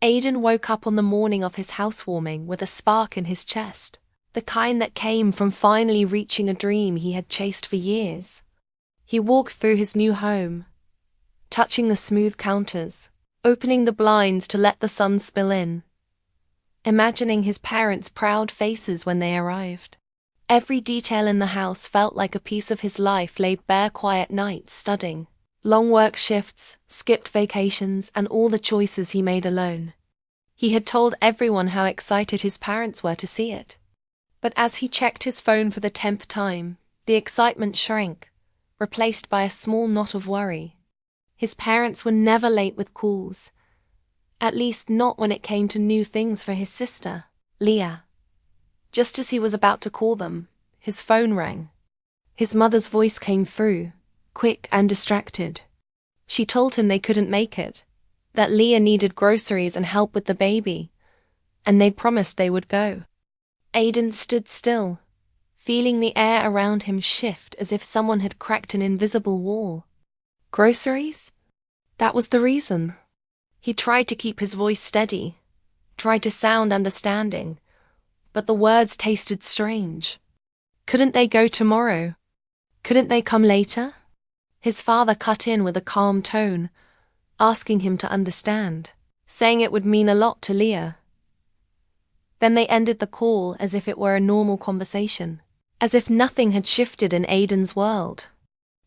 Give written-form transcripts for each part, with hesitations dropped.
Aidan woke up on the morning of his housewarming with a spark in his chest, the kind that came from finally reaching a dream he had chased for years. He walked through his new home, touching the smooth counters, opening the blinds to let the sun spill in, imagining his parents' proud faces when they arrived. Every detail in the house felt like a piece of his life lay bare. Quiet nights studying, long work shifts, skipped vacations, and all the choices he made alone. He had told everyone how excited his parents were to see it. But as he checked his phone for the 10th time, the excitement shrank, replaced by a small knot of worry. His parents were never late with calls, at least not when it came to new things for his sister, Leah. Just as he was about to call them, his phone rang. His mother's voice came through, quick and distracted. She told him they couldn't make it, that Leah needed groceries and help with the baby, and they'd promised they would go. Aidan stood still, feeling the air around him shift as if someone had cracked an invisible wall. Groceries? That was the reason. He tried to keep his voice steady, tried to sound understanding, but the words tasted strange. Couldn't they go tomorrow? Couldn't they come later? His father cut in with a calm tone, asking him to understand, saying it would mean a lot to Leah. Then they ended the call as if it were a normal conversation, as if nothing had shifted in Aidan's world.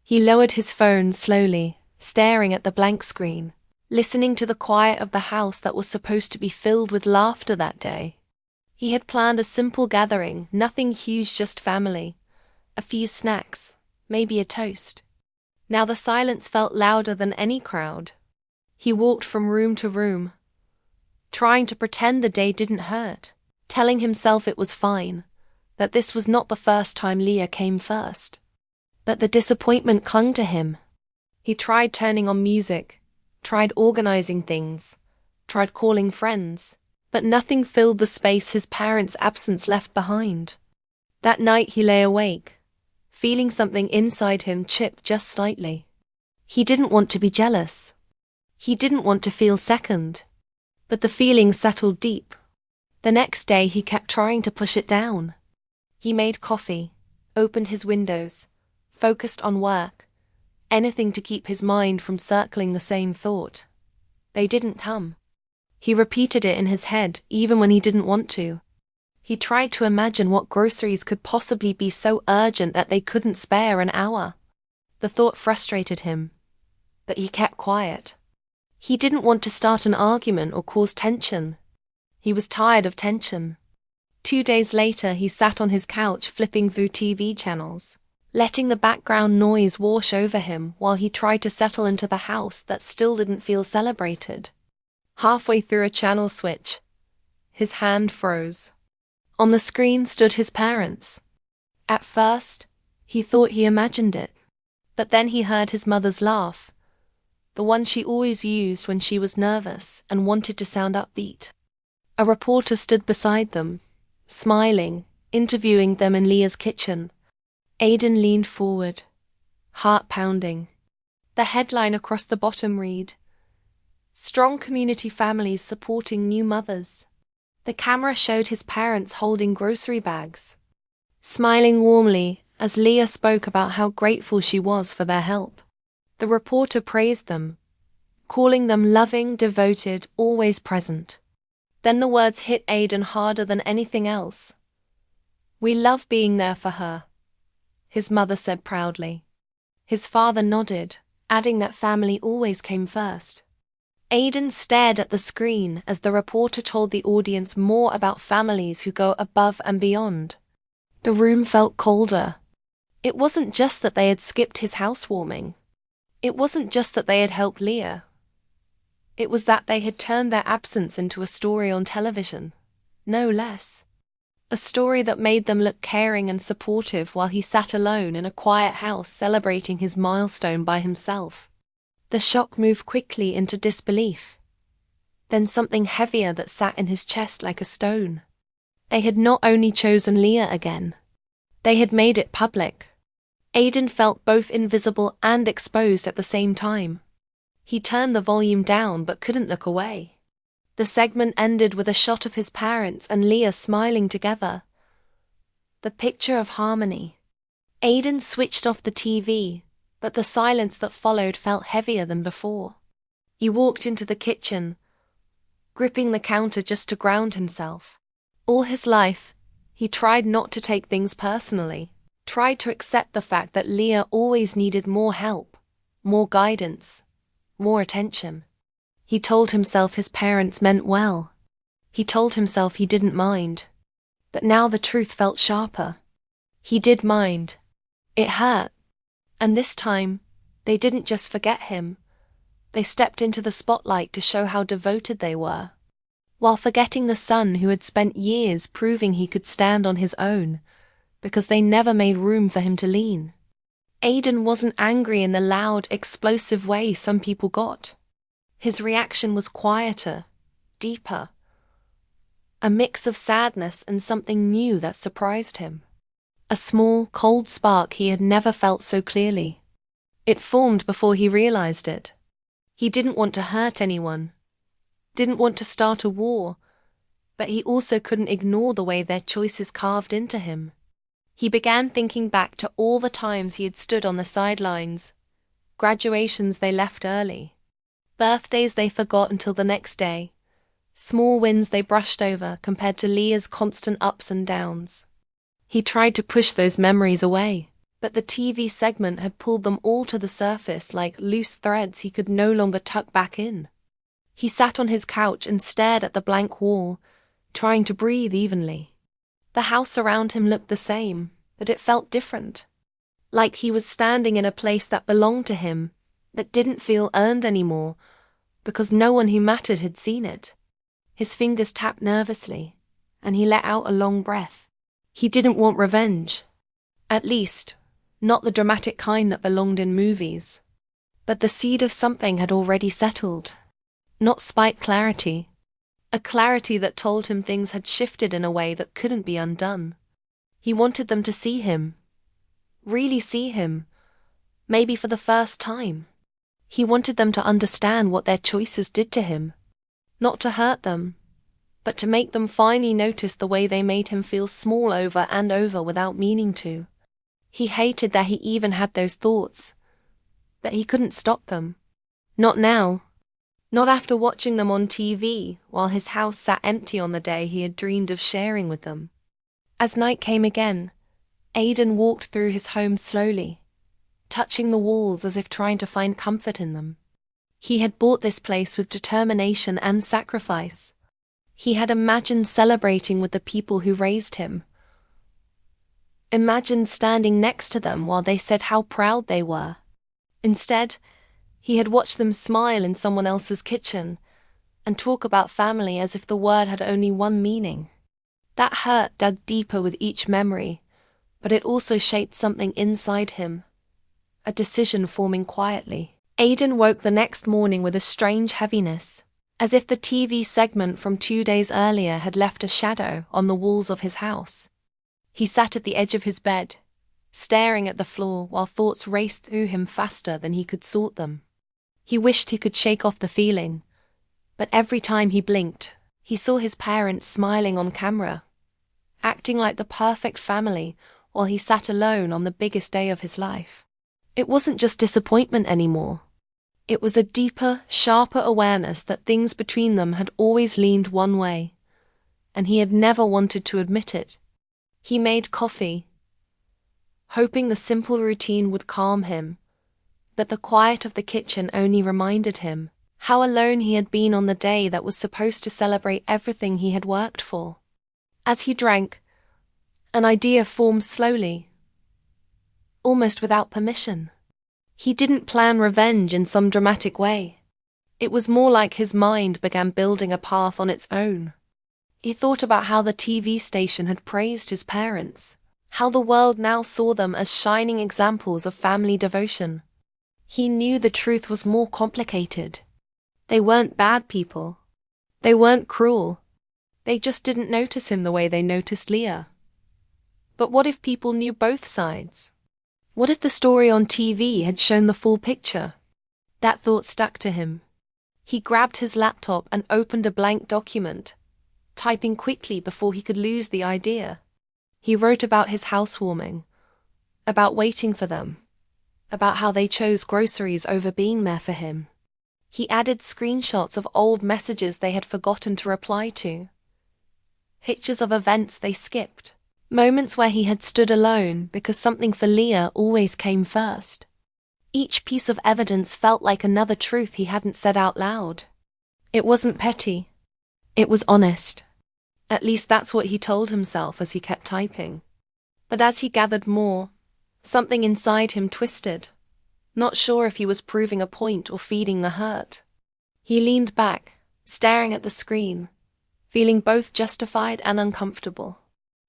He lowered his phone slowly, staring at the blank screen, listening to the quiet of the house that was supposed to be filled with laughter that day. He had planned a simple gathering, nothing huge, just family, a few snacks, maybe a toast. Now the silence felt louder than any crowd. He walked from room to room, trying to pretend the day didn't hurt, telling himself it was fine, that this was not the first time Leah came first. But the disappointment clung to him. He tried turning on music, tried organizing things, tried calling friends, but nothing filled the space his parents' absence left behind. That night he lay awake, feeling something inside him chip just slightly. He didn't want to be jealous. He didn't want to feel second. But the feeling settled deep. The next day he kept trying to push it down. He made coffee, opened his windows, focused on work, anything to keep his mind from circling the same thought. They didn't come. He repeated it in his head even when he didn't want to. He tried to imagine what groceries could possibly be so urgent that they couldn't spare an hour. The thought frustrated him, but he kept quiet. He didn't want to start an argument or cause tension. He was tired of tension. 2 days later, he sat on his couch flipping through TV channels, letting the background noise wash over him while he tried to settle into the house that still didn't feel celebrated. Halfway through a channel switch, his hand froze. On the screen stood his parents. At first, he thought he imagined it, but then he heard his mother's laugh, the one she always used when she was nervous and wanted to sound upbeat. A reporter stood beside them, smiling, interviewing them in Leah's kitchen. Aidan leaned forward, heart pounding. The headline across the bottom read, "Strong community families supporting new mothers." The camera showed his parents holding grocery bags, smiling warmly as Leah spoke about how grateful she was for their help. The reporter praised them, calling them loving, devoted, always present. Then the words hit Aidan harder than anything else. "We love being there for her," his mother said proudly. His father nodded, adding that family always came first. Aidan stared at the screen as the reporter told the audience more about families who go above and beyond. The room felt colder. It wasn't just that they had skipped his housewarming. It wasn't just that they had helped Leah. It was that they had turned their absence into a story on television, no less. A story that made them look caring and supportive while he sat alone in a quiet house celebrating his milestone by himself. The shock moved quickly into disbelief. Then something heavier that sat in his chest like a stone. They had not only chosen Leah again, they had made it public. Aidan felt both invisible and exposed at the same time. He turned the volume down but couldn't look away. The segment ended with a shot of his parents and Leah smiling together. The picture of harmony. Aidan switched off the TV, but the silence that followed felt heavier than before. He walked into the kitchen, gripping the counter just to ground himself. All his life, he tried not to take things personally, tried to accept the fact that Leah always needed more help, more guidance, more attention. He told himself his parents meant well. He told himself he didn't mind. But now the truth felt sharper. He did mind. It hurt. And this time, they didn't just forget him. They stepped into the spotlight to show how devoted they were, while forgetting the son who had spent years proving he could stand on his own, because they never made room for him to lean. Aidan wasn't angry in the loud, explosive way some people got. His reaction was quieter, deeper, a mix of sadness and something new that surprised him. A small, cold spark he had never felt so clearly. It formed before he realized it. He didn't want to hurt anyone, didn't want to start a war, but he also couldn't ignore the way their choices carved into him. He began thinking back to all the times he had stood on the sidelines, graduations they left early, birthdays they forgot until the next day, small wins they brushed over compared to Leah's constant ups and downs. He tried to push those memories away, but the TV segment had pulled them all to the surface like loose threads he could no longer tuck back in. He sat on his couch and stared at the blank wall, trying to breathe evenly. The house around him looked the same, but it felt different. Like he was standing in a place that belonged to him, that didn't feel earned anymore, because no one who mattered had seen it. His fingers tapped nervously, and he let out a long breath. He didn't want revenge. At least, not the dramatic kind that belonged in movies. But the seed of something had already settled. Not spite clarity. A clarity that told him things had shifted in a way that couldn't be undone. He wanted them to see him. Really see him. Maybe for the first time. He wanted them to understand what their choices did to him. Not to hurt them, but to make them finally notice the way they made him feel small over and over without meaning to. He hated that he even had those thoughts, that he couldn't stop them. Not now. Not after watching them on TV while his house sat empty on the day he had dreamed of sharing with them. As night came again, Aidan walked through his home slowly, touching the walls as if trying to find comfort in them. He had bought this place with determination and sacrifice. He had imagined celebrating with the people who raised him. Imagined standing next to them while they said how proud they were. Instead, he had watched them smile in someone else's kitchen and talk about family as if the word had only one meaning. That hurt dug deeper with each memory, but it also shaped something inside him, a decision forming quietly. Aidan woke the next morning with a strange heaviness, as if the TV segment from 2 days earlier had left a shadow on the walls of his house. He sat at the edge of his bed, staring at the floor while thoughts raced through him faster than he could sort them. He wished he could shake off the feeling, but every time he blinked, he saw his parents smiling on camera, acting like the perfect family while he sat alone on the biggest day of his life. It wasn't just disappointment anymore. It was a deeper, sharper awareness that things between them had always leaned one way, and he had never wanted to admit it. He made coffee, hoping the simple routine would calm him, but the quiet of the kitchen only reminded him how alone he had been on the day that was supposed to celebrate everything he had worked for. As he drank, an idea formed slowly, almost without permission. He didn't plan revenge in some dramatic way. It was more like his mind began building a path on its own. He thought about how the TV station had praised his parents, how the world now saw them as shining examples of family devotion. He knew the truth was more complicated. They weren't bad people. They weren't cruel. They just didn't notice him the way they noticed Leah. But what if people knew both sides? What if the story on TV had shown the full picture? That thought stuck to him. He grabbed his laptop and opened a blank document, typing quickly before he could lose the idea. He wrote about his housewarming, about waiting for them, about how they chose groceries over being there for him. He added screenshots of old messages they had forgotten to reply to, pictures of events they skipped, moments where he had stood alone because something for Leah always came first. Each piece of evidence felt like another truth he hadn't said out loud. It wasn't petty. It was honest. At least that's what he told himself as he kept typing. But as he gathered more, something inside him twisted, not sure if he was proving a point or feeding the hurt. He leaned back, staring at the screen, feeling both justified and uncomfortable.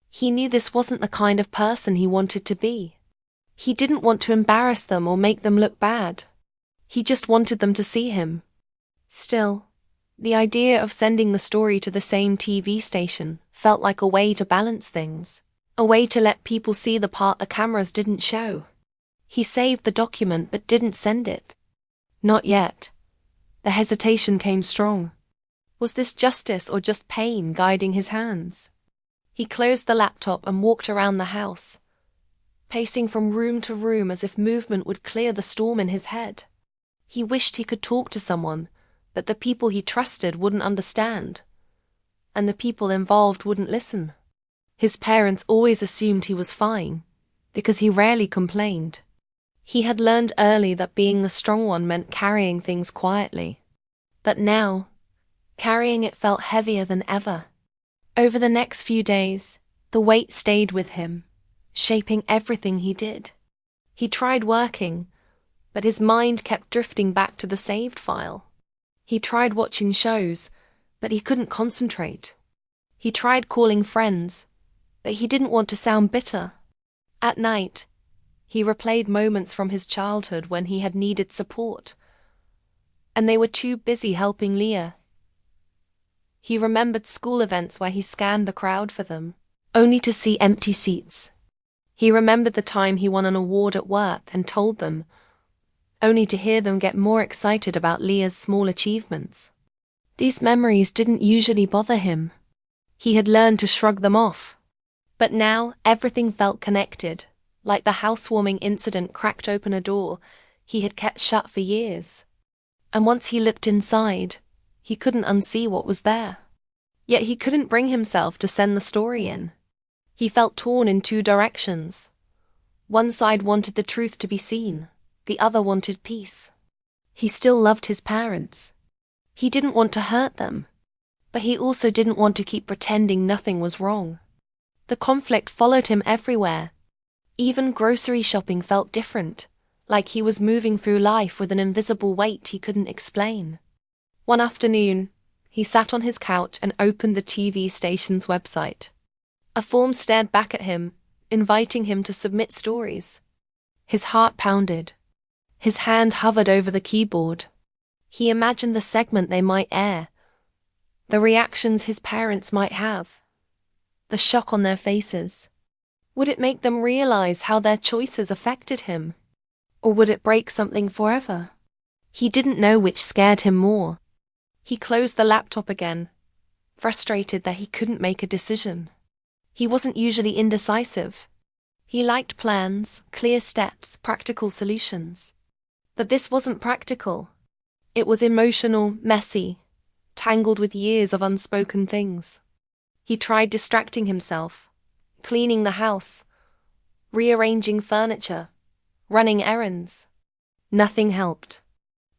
He knew this wasn't the kind of person he wanted to be. He didn't want to embarrass them or make them look bad. He just wanted them to see him. Still, the idea of sending the story to the same TV station felt like a way to balance things, a way to let people see the part the cameras didn't show. He saved the document but didn't send it. Not yet. The hesitation came strong. Was this justice or just pain guiding his hands? He closed the laptop and walked around the house, pacing from room to room as if movement would clear the storm in his head. He wished he could talk to someone, but the people he trusted wouldn't understand, and the people involved wouldn't listen. His parents always assumed he was fine, because he rarely complained. He had learned early that being the strong one meant carrying things quietly. But now, carrying it felt heavier than ever. Over the next few days, the weight stayed with him, shaping everything he did. He tried working, but his mind kept drifting back to the saved file. He tried watching shows, but he couldn't concentrate. He tried calling friends, but he didn't want to sound bitter. At night, he replayed moments from his childhood when he had needed support, and they were too busy helping Leah. He remembered school events where he scanned the crowd for them, only to see empty seats. He remembered the time he won an award at work and told them, only to hear them get more excited about Leah's small achievements. These memories didn't usually bother him. He had learned to shrug them off. But now everything felt connected, like the housewarming incident cracked open a door he had kept shut for years. And once he looked inside, he couldn't unsee what was there. Yet he couldn't bring himself to send the story in. He felt torn in two directions. One side wanted the truth to be seen, the other wanted peace. He still loved his parents. He didn't want to hurt them, but he also didn't want to keep pretending nothing was wrong. The conflict followed him everywhere. Even grocery shopping felt different, like he was moving through life with an invisible weight he couldn't explain. One afternoon, he sat on his couch and opened the TV station's website. A form stared back at him, inviting him to submit stories. His heart pounded. His hand hovered over the keyboard. He imagined the segment they might air, the reactions his parents might have, the shock on their faces. Would it make them realize how their choices affected him? Or would it break something forever? He didn't know which scared him more. He closed the laptop again, frustrated that he couldn't make a decision. He wasn't usually indecisive. He liked plans, clear steps, practical solutions. But this wasn't practical. It was emotional, messy, tangled with years of unspoken things. He tried distracting himself, cleaning the house, rearranging furniture, running errands. Nothing helped.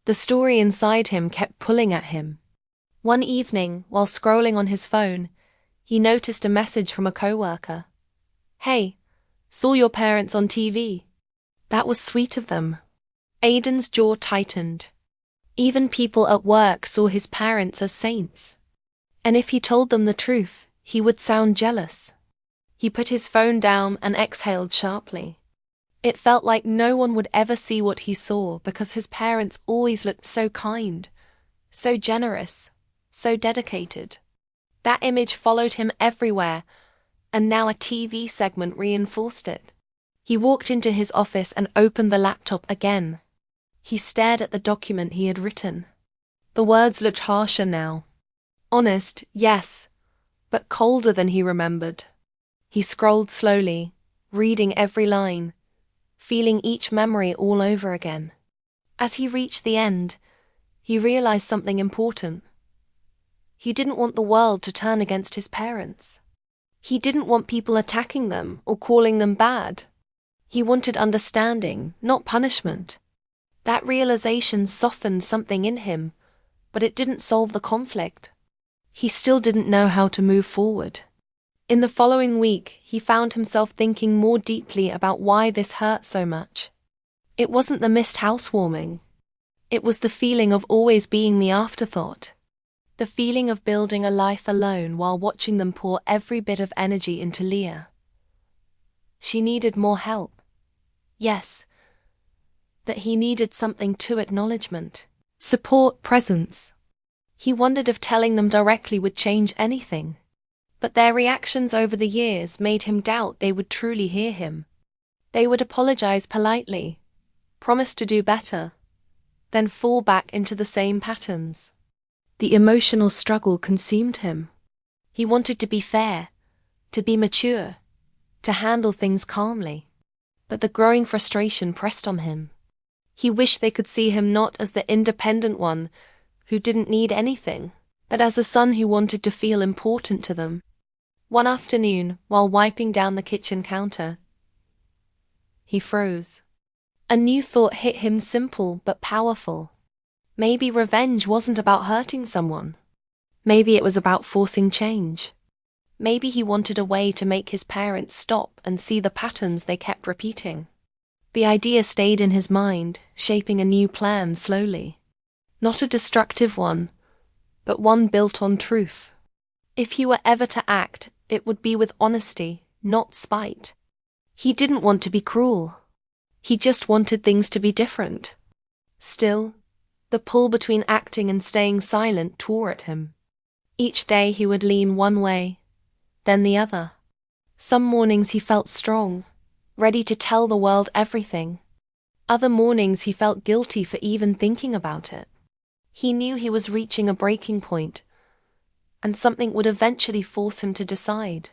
The story inside him kept pulling at him. One evening, while scrolling on his phone, he noticed a message from a coworker. "Hey, saw your parents on TV." That was sweet of them. Aiden's jaw tightened. Even people at work saw his parents as saints. And if he told them the truth, he would sound jealous. He put his phone down and exhaled sharply. It felt like no one would ever see what he saw because his parents always looked so kind, so generous, so dedicated. That image followed him everywhere, and now a TV segment reinforced it. He walked into his office and opened the laptop again. He stared at the document he had written. The words looked harsher now. Honest, yes, but colder than he remembered. He scrolled slowly, reading every line, feeling each memory all over again. As he reached the end, he realized something important. He didn't want the world to turn against his parents. He didn't want people attacking them or calling them bad. He wanted understanding, not punishment. That realization softened something in him, but it didn't solve the conflict. He still didn't know how to move forward. In the following week, he found himself thinking more deeply about why this hurt so much. It wasn't the missed housewarming. It was the feeling of always being the afterthought. The feeling of building a life alone while watching them pour every bit of energy into Leah. She needed more help. Yes. That he needed something too: acknowledgement, support, presence. He wondered if telling them directly would change anything. But their reactions over the years made him doubt they would truly hear him. They would apologize politely, promise to do better, then fall back into the same patterns. The emotional struggle consumed him. He wanted to be fair, to be mature, to handle things calmly. But the growing frustration pressed on him. He wished they could see him not as the independent one who didn't need anything, but as a son who wanted to feel important to them. One afternoon, while wiping down the kitchen counter, he froze. A new thought hit him, simple but powerful. Maybe revenge wasn't about hurting someone. Maybe it was about forcing change. Maybe he wanted a way to make his parents stop and see the patterns they kept repeating. The idea stayed in his mind, shaping a new plan slowly. Not a destructive one, but one built on truth. If he were ever to act, it would be with honesty, not spite. He didn't want to be cruel. He just wanted things to be different. Still, the pull between acting and staying silent tore at him. Each day he would lean one way, then the other. Some mornings he felt strong, ready to tell the world everything. Other mornings he felt guilty for even thinking about it. He knew he was reaching a breaking point, and something would eventually force him to decide.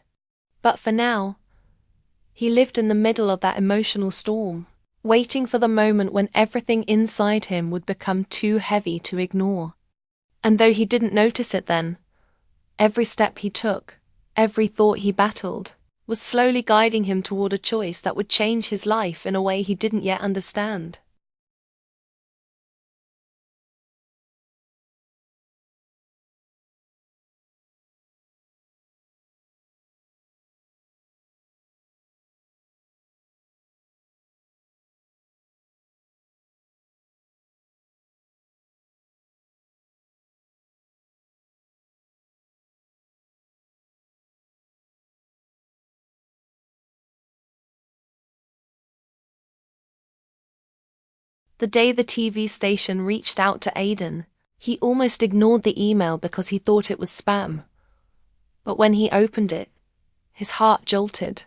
But for now, he lived in the middle of that emotional storm, waiting for the moment when everything inside him would become too heavy to ignore. And though he didn't notice it then, every step he took, every thought he battled, was slowly guiding him toward a choice that would change his life in a way he didn't yet understand. The day the TV station reached out to Aidan, he almost ignored the email because he thought it was spam. But when he opened it, his heart jolted.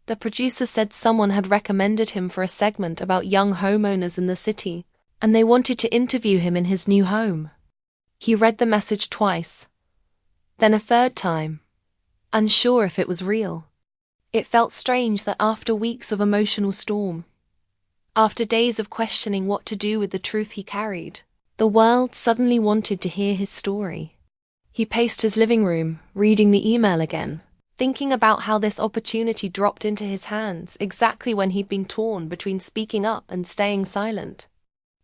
The producer said someone had recommended him for a segment about young homeowners in the city, and they wanted to interview him in his new home. He read the message twice, then a third time, unsure if it was real. It felt strange that after weeks of emotional storm, after days of questioning what to do with the truth he carried, the world suddenly wanted to hear his story. He paced his living room, reading the email again, thinking about how this opportunity dropped into his hands exactly when he'd been torn between speaking up and staying silent.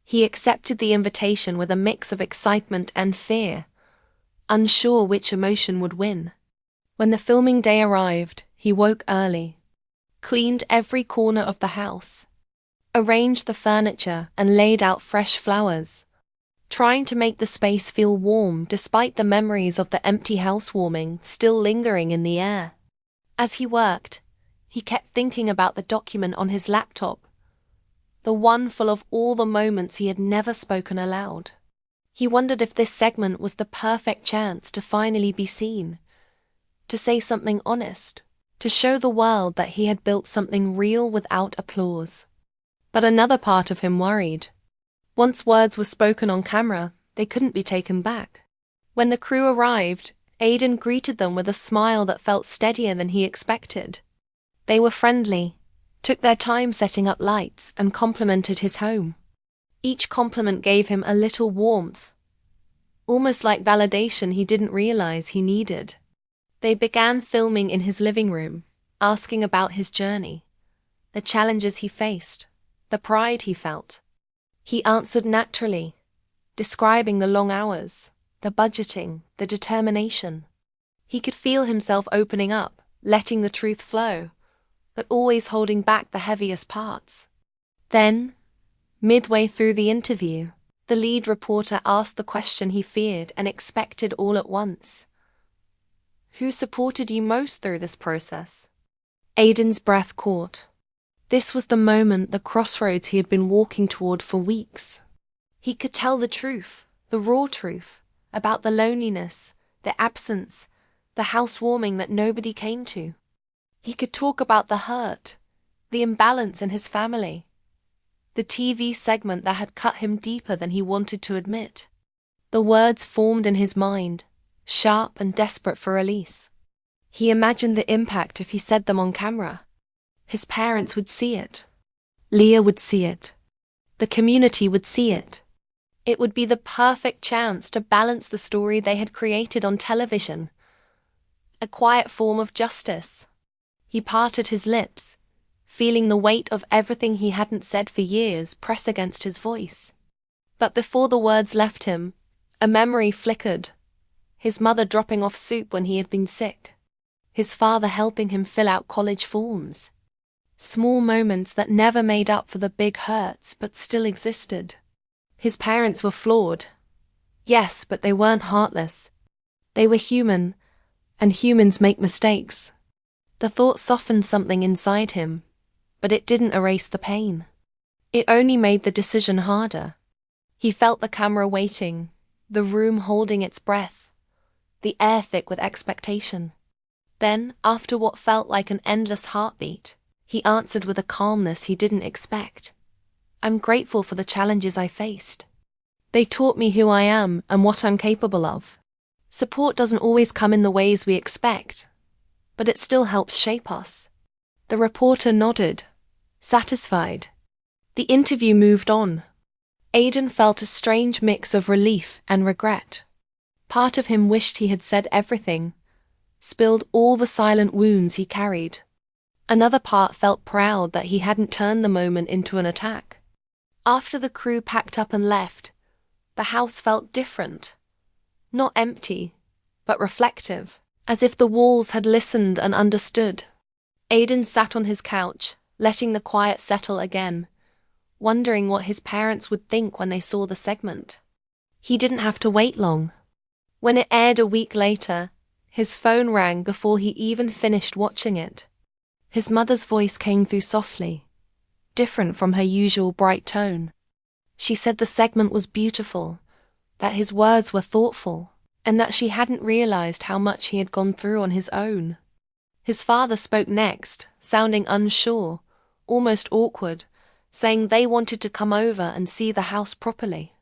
He accepted the invitation with a mix of excitement and fear, unsure which emotion would win. When the filming day arrived, he woke early, cleaned every corner of the house, arranged the furniture and laid out fresh flowers, trying to make the space feel warm despite the memories of the empty housewarming still lingering in the air. As he worked, he kept thinking about the document on his laptop, the one full of all the moments he had never spoken aloud. He wondered if this segment was the perfect chance to finally be seen, to say something honest, to show the world that he had built something real without applause. But another part of him worried. Once words were spoken on camera, They couldn't be taken back. When the crew arrived, Aidan greeted them with a smile that felt steadier than he expected. They were friendly, took their time setting up lights, and complimented his home. Each compliment gave him a little warmth, almost like validation he didn't realize he needed. They began filming in his living room, asking about his journey, the challenges he faced, the pride he felt. He answered naturally, describing the long hours, the budgeting, the determination. He could feel himself opening up, letting the truth flow, but always holding back the heaviest parts. Then, midway through the interview, the lead reporter asked the question he feared and expected all at once. Who supported you most through this process? Aidan's breath caught. This was the moment, the crossroads he had been walking toward for weeks. He could tell the truth, the raw truth, about the loneliness, the absence, the housewarming that nobody came to. He could talk about the hurt, the imbalance in his family, the TV segment that had cut him deeper than he wanted to admit. The words formed in his mind, sharp and desperate for release. He imagined the impact if he said them on camera. His parents would see it. Leah would see it. The community would see it. It would be the perfect chance to balance the story they had created on television. A quiet form of justice. He parted his lips, feeling the weight of everything he hadn't said for years press against his voice. But before the words left him, a memory flickered. His mother dropping off soup when he had been sick. His father helping him fill out college forms. Small moments that never made up for the big hurts but still existed. His parents were flawed. Yes, but they weren't heartless. They were human, and humans make mistakes. The thought softened something inside him, but it didn't erase the pain. It only made the decision harder. He felt the camera waiting, the room holding its breath, the air thick with expectation. Then, after what felt like an endless heartbeat, he answered with a calmness he didn't expect. I'm grateful for the challenges I faced. They taught me who I am and what I'm capable of. Support doesn't always come in the ways we expect, but it still helps shape us. The reporter nodded, satisfied. The interview moved on. Aidan felt a strange mix of relief and regret. Part of him wished he had said everything, spilled all the silent wounds he carried. Another part felt proud that he hadn't turned the moment into an attack. After the crew packed up and left, the house felt different. Not empty, but reflective, as if the walls had listened and understood. Aidan sat on his couch, letting the quiet settle again, wondering what his parents would think when they saw the segment. He didn't have to wait long. When it aired a week later, his phone rang before he even finished watching it. His mother's voice came through softly, different from her usual bright tone. She said the segment was beautiful, that his words were thoughtful, and that she hadn't realized how much he had gone through on his own. His father spoke next, sounding unsure, almost awkward, saying they wanted to come over and see the house properly.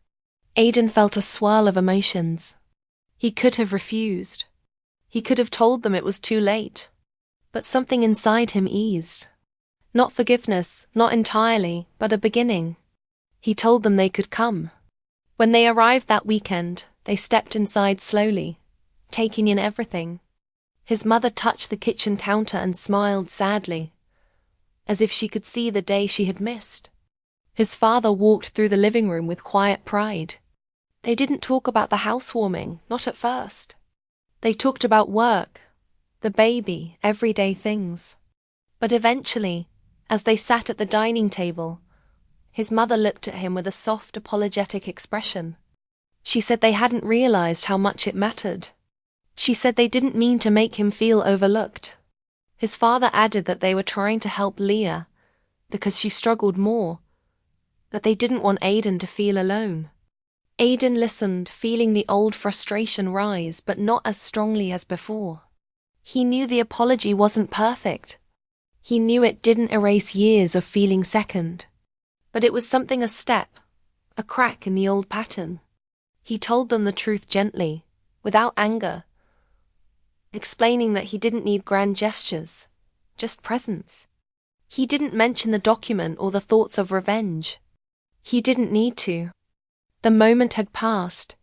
Aidan felt a swirl of emotions. He could have refused. He could have told them it was too late. But something inside him eased. Not forgiveness, not entirely, but a beginning. He told them they could come. When they arrived that weekend, they stepped inside slowly, taking in everything. His mother touched the kitchen counter and smiled sadly, as if she could see the day she had missed. His father walked through the living room with quiet pride. They didn't talk about the housewarming, not at first. They talked about work, the baby, everyday things. But eventually, as they sat at the dining table, his mother looked at him with a soft, apologetic expression. She said they hadn't realized how much it mattered. She said they didn't mean to make him feel overlooked. His father added that they were trying to help Leah, because she struggled more, that they didn't want Aidan to feel alone. Aidan listened, feeling the old frustration rise, but not as strongly as before. He knew the apology wasn't perfect. He knew it didn't erase years of feeling second. But it was something, a step, a crack in the old pattern. He told them the truth gently, without anger, explaining that he didn't need grand gestures, just presence. He didn't mention the document or the thoughts of revenge. He didn't need to. The moment had passed,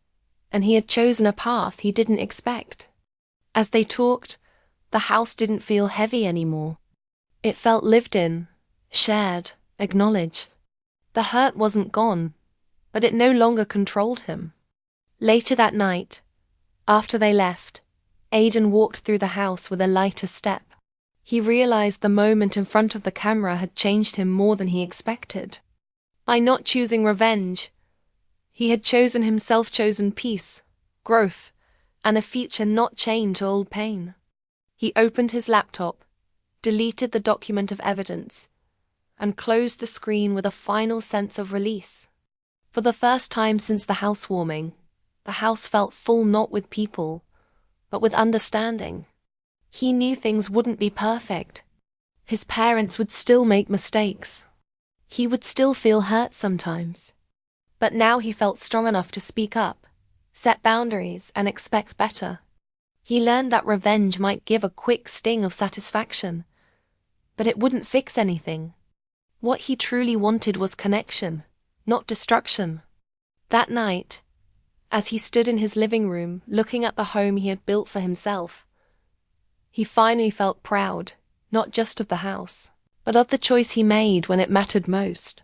and he had chosen a path he didn't expect. As they talked, the house didn't feel heavy anymore. It felt lived in, shared, acknowledged. The hurt wasn't gone, but it no longer controlled him. Later that night, after they left, Aidan walked through the house with a lighter step. He realized the moment in front of the camera had changed him more than he expected. By not choosing revenge, he had chosen himself, chosen peace, growth, and a future not chained to old pain. He opened his laptop, deleted the document of evidence, and closed the screen with a final sense of release. For the first time since the housewarming, the house felt full not with people, but with understanding. He knew things wouldn't be perfect. His parents would still make mistakes. He would still feel hurt sometimes. But now he felt strong enough to speak up, set boundaries, and expect better. He learned that revenge might give a quick sting of satisfaction, but it wouldn't fix anything. What he truly wanted was connection, not destruction. That night, as he stood in his living room looking at the home he had built for himself, he finally felt proud, not just of the house, but of the choice he made when it mattered most.